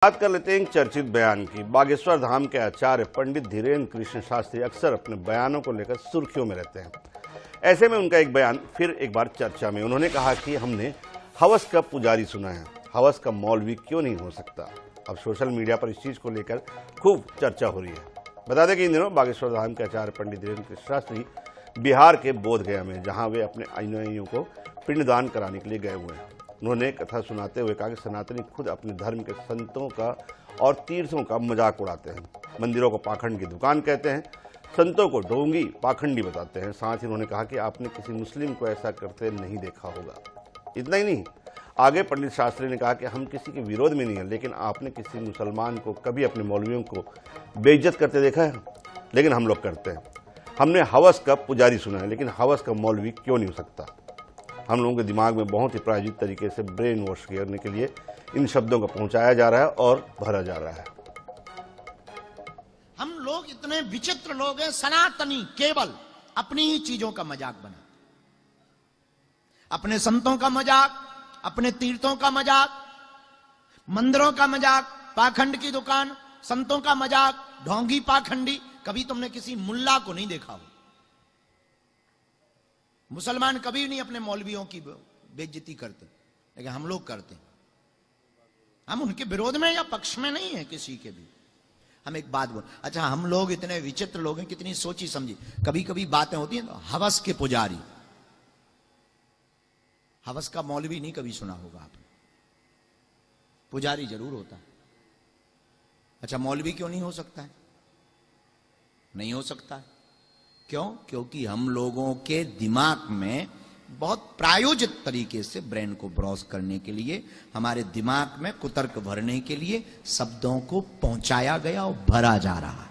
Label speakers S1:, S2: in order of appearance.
S1: बात कर लेते हैं एक चर्चित बयान की। बागेश्वर धाम के आचार्य पंडित धीरेन्द्र कृष्ण शास्त्री अक्सर अपने बयानों को लेकर सुर्खियों में रहते हैं। ऐसे में उनका एक बयान फिर एक बार चर्चा में। उन्होंने कहा कि हमने हवस का पुजारी सुना है, हवस का मौलवी क्यों नहीं हो सकता। अब सोशल मीडिया पर इस चीज को लेकर खूब चर्चा हो रही है। बता दें कि इन दिनों बागेश्वर धाम के आचार्य पंडित धीरेन्द्र कृष्ण शास्त्री बिहार के बोधगया में, जहां वे अपने अनुयायियों को पिंडदान कराने के लिए गए हुए हैं। उन्होंने कथा सुनाते हुए कहा कि सनातनी खुद अपने धर्म के संतों का और तीर्थों का मजाक उड़ाते हैं, मंदिरों को पाखंड की दुकान कहते हैं, संतों को ढोंगी पाखंडी बताते हैं। साथ ही उन्होंने कहा कि आपने किसी मुस्लिम को ऐसा करते नहीं देखा होगा। इतना ही नहीं, आगे पंडित शास्त्री ने कहा कि हम किसी के विरोध में नहीं है, लेकिन आपने किसी मुसलमान को कभी अपने मौलवियों को बेइज्जत करते देखा है? लेकिन हम लोग करते हैं। हमने हवस का पुजारी सुना है, लेकिन हवस का मौलवी क्यों नहीं हो सकता। हम लोगों के दिमाग में बहुत ही प्रायोजित तरीके से ब्रेन वॉश करने के लिए इन शब्दों को पहुंचाया जा रहा है और भरा जा रहा है।
S2: हम लोग इतने विचित्र लोग हैं, सनातनी केवल अपनी ही चीजों का मजाक बना, अपने संतों का मजाक, अपने तीर्थों का मजाक, मंदिरों का मजाक, पाखंड की दुकान, संतों का मजाक, ढोंगी पाखंडी। कभी तुमने किसी मुल्ला को नहीं देखा हो। मुसलमान कभी नहीं अपने मौलवियों की बेइज्जती करते, लेकिन हम लोग करते हैं। हम उनके विरोध में या पक्ष में नहीं है किसी के भी। हम एक बात बोल, अच्छा हम लोग इतने विचित्र लोग हैं, कितनी सोची समझी। कभी कभी बातें होती हैं तो हवस के पुजारी, हवस का मौलवी नहीं कभी सुना होगा आपने, पुजारी जरूर होता है। अच्छा मौलवी क्यों नहीं हो सकता है? नहीं हो सकता है। क्यों? क्योंकि हम लोगों के दिमाग में बहुत प्रायोजित तरीके से ब्रेन को ब्रॉस करने के लिए, हमारे दिमाग में कुतर्क भरने के लिए शब्दों को पहुंचाया गया और भरा जा रहा है।